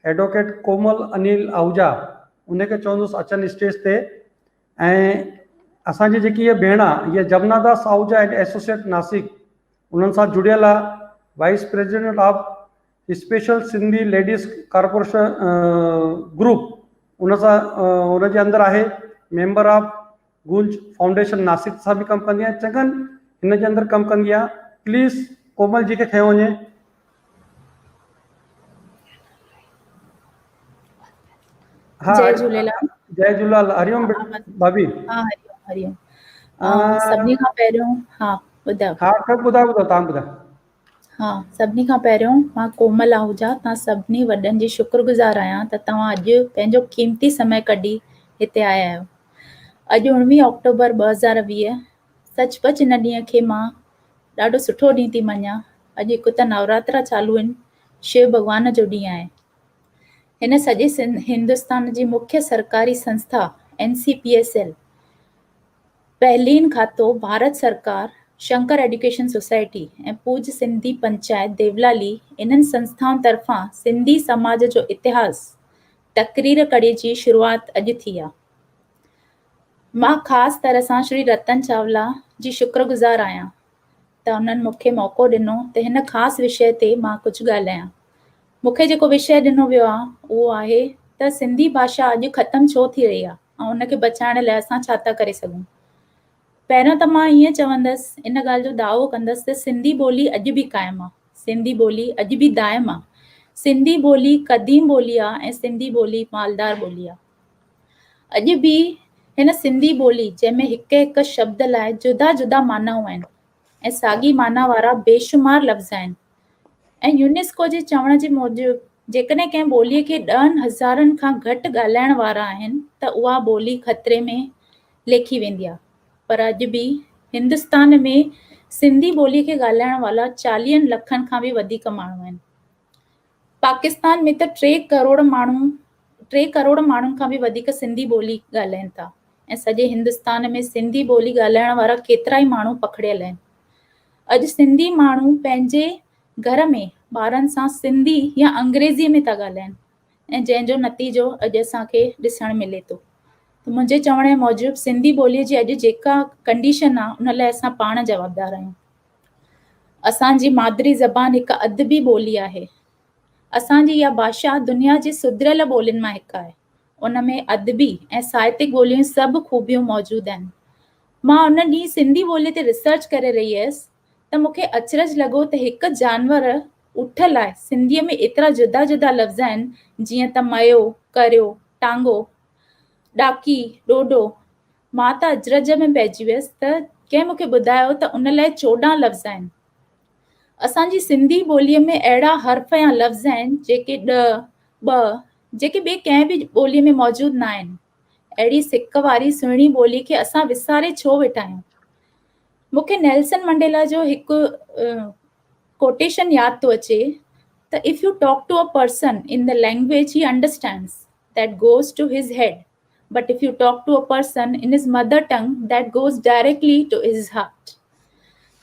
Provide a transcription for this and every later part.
Advocate Komal Anil Ahuja उनखे चवंदुसि अचनि स्टेज ते। ऐं असांजी जेकी इहा भेण आहे इहा जमनादास आहूजा एंड एसोसिएट नासिक उन्हनि सां जुड़ियल आहे। Wise president of special Sindhi ladies corporation group उन सां उनजे अंदरि आहे। Member of Gunj foundation Nashik सां बि कमु कंदी आहे, चङनि हिन जे अंदरि कमु कंदी आहे। प्लीज़ कोमल जी खे खयो वञे। हाँ, जय झूलेलाल। जय झूलेलाल। हरिओम भाभी। हाँ, हरिओम हरिओम। सभिनी खां पहिरियों ॿुधायो। हाँ, सभु ॿुधायो तव्हां ॿुधायो। हाँ, सभिनी खां पहिरियों मां कोमल आहूजा तव्हां सभिनी वॾनि जी शुक्रगुज़ार आहियां त तव्हां अॼु पंहिंजो क़ीमती समय कढी हिते आया आहियो। अॼु 19 अक्टूबर 2020 सचपच हिन ॾींहं खे मां ॾाढो सुठो ॾींहुं थी मञां। अॼु हिकु त नवरात्रा चालू आहिनि, शिव भॻवान जो ॾींहुं आहे। हिन सॼे हिंदुस्तान जी मुख्य सरकारी संस्था NCPSL पहलीन खातो भारत सरकार, शंकर एजुकेशन सोसाइटी ऐं पूज सिंधी पंचायत देवलाली इन्हनि संस्थाउनि तरफ़ां सिंधी समाज जो इतिहास तकरीर कड़े जी शुरूआत अॼु थी आहे। मां ख़ासि तरह सां श्री रतन चावला जी शुक्रगुज़ार आहियां त उन्हनि मूंखे मौक़ो ॾिनो त हिन ख़ासि विषय ते मां कुझु ॻाल्हायां। मूंखे जेको विषय ॾिनो वियो आहे उहो आहे त सिंधी भाषा अॼु ख़तमु छो थी रही आहे ऐं उनखे बचाइण लाइ असां छा था करे सघूं। पहिरियों त मां ईअं चवंदसि, इन ॻाल्हि जो दावो कंदसि त सिंधी ॿोली अॼु बि क़ाइमु आहे, सिंधी ॿोली अॼु बि दाइमु आहे। सिंधी ॿोली क़दीम ॿोली आहे ऐं सिंधी ॿोली मालदार ॿोली आहे। अॼु बि हिन सिंधी ॿोली जंहिंमें हिकु हिकु शब्द लाइ जुदा जुदा मानाऊं आहिनि ऐं साॻी माना वारा बेशुमार लफ़्ज़ आहिनि। ऐं यूनेस्को जे चवण जे मूजिबि जेकॾहिं कंहिं ॿोलीअ खे 10,000 खां घटि ॻाल्हाइण वारा आहिनि त उहा ॿोली ख़तरे में लेखी वेंदी आहे। पर अॼु बि हिंदुस्तान में सिंधी ॿोलीअ खे ॻाल्हाइण वारा 40 लखनि खां बि वधीक माण्हू आहिनि। पाकिस्तान में त 3 करोड़ माण्हुनि खां बि वधीक सिंधी ॿोली ॻाल्हाइनि था ऐं सॼे हिंदुस्तान में सिंधी ॿोली ॻाल्हाइण वारा केतिरा ई माण्हू पखिड़ियल आहिनि। अॼु सिंधी माण्हू पंहिंजे घर में ॿारनि सां सिंधी या अंग्रेज़ीअ में था ॻाल्हाइनि ऐं जंहिंजो नतीजो अॼु असांखे ॾिसणु मिले थो। त मुंहिंजे चवण जे मूजिबि सिंधी ॿोलीअ जी अॼु जेका कंडीशन आहे उन लाइ असां पाण जवाबदार आहियूं। असांजी मादरी ज़बान हिकु अदबी ॿोली आहे। असांजी इहा भाषा दुनिया जी सुधरियल ॿोलियुनि मां हिकु आहे। उन में अदबी ऐं साहित्यिक ॿोलियूं सभु ख़ूबियूं मौजूदु आहिनि। मां उन ॾींहुं सिंधी ॿोलीअ ते रिसर्च करे रही हुयसि त मूंखे अचरज लॻो त हिकु जानवर उठ लाइ सिंधीअ में एतिरा जुदा जुदा लफ़्ज़ आहिनि जीअं त मयो, करियो, टांगो, ॾाकी, ॾोडो। मां त अजरज में पइजी वियसि त कंहिं मूंखे ॿुधायो त उन लाइ 14 लफ़्ज़ आहिनि। असांजी सिंधी ॿोलीअ में अहिड़ा हर्फ़ या लफ़्ज़ आहिनि जेके ॿ जेके ॿिए कंहिं बि ॿोलीअ में मौजूदु न आहिनि। अहिड़ी सिक वारी सुहिणी ॿोली खे असां विसारे छो वेठा आहियूं। मूंखे नेल्सन मंडेला जो हिकु कोटेशन यादि थो अचे त if you talk to a person in the language he understands that goes to his head, but if you talk to a person in his mother tongue that goes directly to his heart.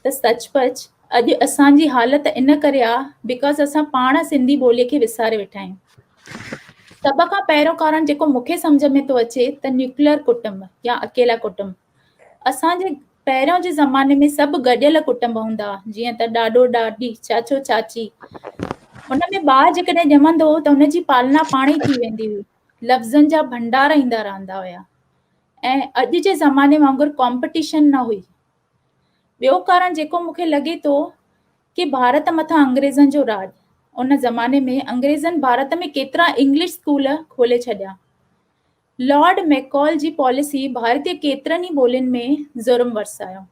त सचपच अॼु असांजी हालत इन करे आहे because असां पाण सिंधी ॿोलीअ खे विसारे वेठा आहियूं। सभ खां पहिरियों कारण जेको मूंखे सम्झ में थो अचे त न्यूक्लियर कुटुंब या अकेला कुटुंब। असांजे पहिरियों जे ज़माने में सभु गॾियल कुटुंब हूंदा, जीअं त ॾाॾो ॾाॾी, चाचो चाची, उन में ॿार जेकॾहिं ॼमंदो त हुनजी पालना पाण ई थी वेंदी हुई, लफ़्ज़नि जा भंडार ईंदा रहंदा हुया ऐं अॼु जे ज़माने वांगुरु कॉम्पिटिशन न हुई। ॿियो कारण जेको मूंखे लॻे थो कि भारत मथां अंग्रेज़नि जो राॼ, उन ज़माने में अंग्रेज़नि भारत में केतिरा इंग्लिश स्कूल खोले छॾिया। लॉर्ड मैकॉल जी पॉलिसी भारतीय केतिरनि ई ॿोलियुनि में ज़ुर्म वरसायो।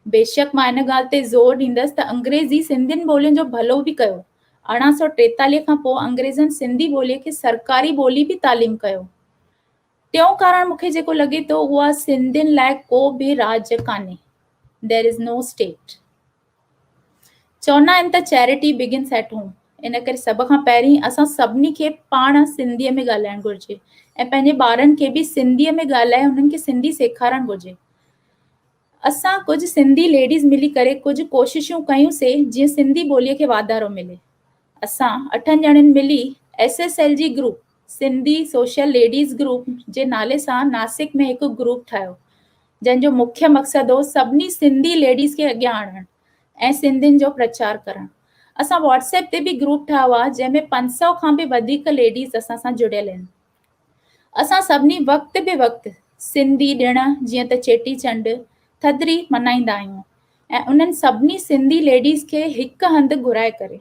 बेशक मां इन ॻाल्हि ते ज़ोर ॾींदसि त अंग्रेज़ी सिंधियुनि ॿोलियुनि जो भलो बि कयो। 1843 खां पोइ अंग्रेज़नि सिंधी ॿोलीअ खे सरकारी ॿोली बि तालीम कयो। टियों कारण मूंखे जेको लॻे थो उहो आहे सिंधियुनि लाइ को बि राज्य कान्हे। There is no state. चवंदा आहिनि त चैरिटी बिगिन्स एट होम। इन करे सभ खां पहिरीं असां सभिनी खे पाण सिंधीअ में ॻाल्हाइणु घुरिजे ऐं पंहिंजे ॿारनि खे बि सिंधीअ में ॻाल्हाए हुननि खे सिंधी सेखारणु घुरिजे। असां कुझु सिंधी लेडीज़ मिली करे कुझु कोशिशूं कयूंसीं जीअं सिंधी ॿोलीअ खे वाधारो मिले। असां 8 ॼणनि मिली SSLG group, Sindhi social ladies group जे नाले सां नासिक में हिकु ग्रुप ठाहियो, जंहिंजो मुख्य मक़सदु हो सभिनी सिंधी लेडीज़ खे अॻियां आणणु ऐं सिंधियुनि जो प्रचार करणु। असां WhatsApp ते बि ग्रुप ठाहियो आहे जंहिंमें 500 खां बि वधीक लेडीज़ असां सां जुड़ियल आहिनि। असां सभिनी वक़्त बे वक़्त सिंधी ॾिण जीअं त चेटीचंड, थधिड़ी मल्हाईंदा आहियूं ऐं उन्हनि सभिनी सिंधी लेडीज़ खे हिकु हंधि घुराए करे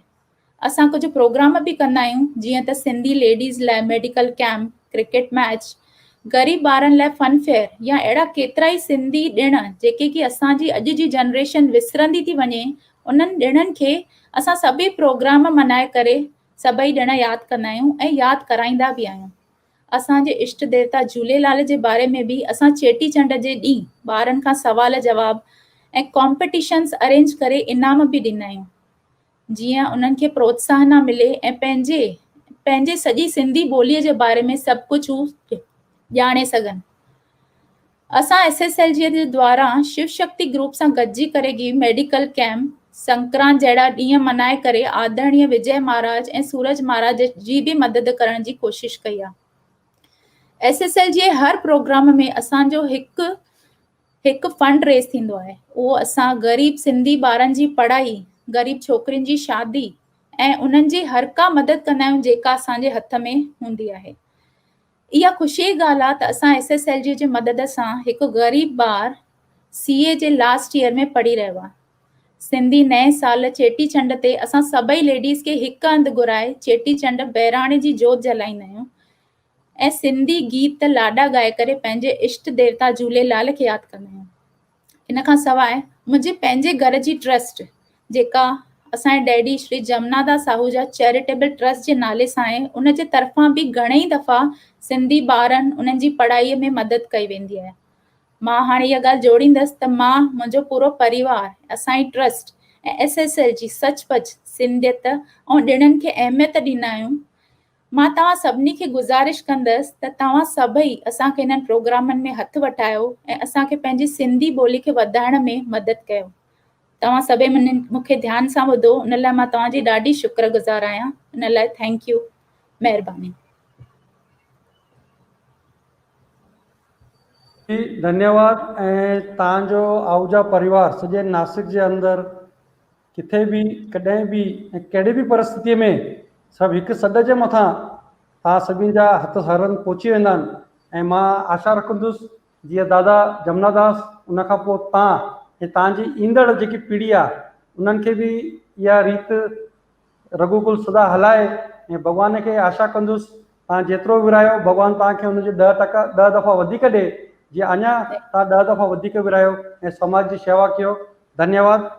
असां कुझु प्रोग्राम बि कंदा आहियूं, जीअं त सिंधी लेडीज़ लाइ मेडिकल कैंप, क्रिकेट मैच, ग़रीब ॿारनि लाइ फन फेयर या अहिड़ा केतिरा ई सिंधी ॾिण जेके कि असांजी अॼु जी जनरेशन विसरंदी थी वञे, उन्हनि ॾिणनि खे असां सभई प्रोग्राम मल्हाए करे सभई ॾिण यादि कंदा आहियूं ऐं यादि कराईंदा बि आहियूं। असांजे इष्ट देवता झूलेलाल जे बारे में बि असां चेटीचंड जे ॾींहुं ॿारनि खां सवाल जवाब ऐं कॉम्पिटिशन्स अरेंज करे इनाम बि ॾींदा आहियूं, जीअं उन्हनि खे प्रोत्साहन मिले ऐं पंहिंजे सॼी सिंधी ॿोलीअ जे बारे में सभु कुझु हू ॼाणे सघनि। असां SSLG जे द्वारा शिव शक्ति ग्रुप सां गॾिजी करे बि मेडिकल कैंप, संक्रांत जहिड़ा ॾींहं मल्हाए करे आदरणीय विजय महाराज ऐं सूरज महाराज जी बि मदद करण जी कोशिश कई आहे। SSLG जे हर प्रोग्राम में असांजो हिकु फंड रेस थींदो आहे। उहो असां ग़रीब सिंधी ॿारनि जी पढ़ाई, ग़रीब छोकिरियुनि जी शादी ऐं उन्हनि जी हर का मदद कंदा आहियूं जेका असांजे हथ में हूंदी आहे। इहा ख़ुशी जी ॻाल्हि आहे त असां SSLG जी मदद सां हिकु ग़रीब ॿार CA जे लास्ट ईयर में पढ़ी रहियो आहे। सिंधी नए साल चेटीचंड ते असां सभई लेडीज़ खे हिकु हंधि घुराए चेटीचंड बहिराणे जी जोत जलाईंदा आहियूं ऐं सिंधी गीत लाॾा ॻाए करे पंहिंजे इष्ट देवता झूलेलाल खे यादि कंदा आहियूं। इन खां सवाइ मुंहिंजे पंहिंजे घर जी ट्रस्ट, जेका असांजे daddy Shri Jamnadas Ahuja charitable trust जे नाले सां आहे, उन जे तरफ़ां बि घणेई दफ़ा सिंधी ॿारनि उन्हनि जी पढ़ाईअ में मदद कई वेंदी आहे। मां हाणे इहा ॻाल्हि जोड़ींदसि त मां, मुंहिंजो पूरो परिवार, असांजी ट्रस्ट ऐं SSLG सचपच सिंधियत ऐं ॾिणनि खे अहमियत ॾींदा आहियूं। मां तव्हां सभिनी खे गुज़ारिश कंदसि त तव्हां सभई असांखे इन्हनि प्रोग्रामनि में हथु वठायो ऐं असांखे पंहिंजी सिंधी ॿोली खे वधाइण में मदद कयो। तव्हां सभई मूंखे ध्यान सां ॿुधो, उन लाइ मां तव्हांजी ॾाढी शुक्रगुज़ार आहियां। इन लाइ थैंक यू, महिरबानी। धन्यवाद। ऐं तव्हांजो आहूजा परिवार सॼे नासिक जे अंदरि किथे बि कॾहिं बि ऐं कहिड़ी बि परिस्थितीअ में सभु हिकु सॾ जे मथां तव्हां सभिनी जा हथ हरनि पहुची वेंदा आहिनि। ऐं मां आशा रखंदुसि जीअं दादा जमनादास, उन खां पोइ तव्हांजी ईंदड़ जेकी पीढ़ी आहे उन्हनि खे बि इहा रीति रघुकुल सदा हलाए। ऐं भॻवान खे आशा कंदुसि तव्हां जेतिरो विरायो भॻवानु तव्हांखे हुनजो 10 दफ़ा वधीक ॾे, जीअं अञा तव्हां 10 दफ़ा वधीक विरायो ऐं समाज जी शेवा कयो। धन्यवाद।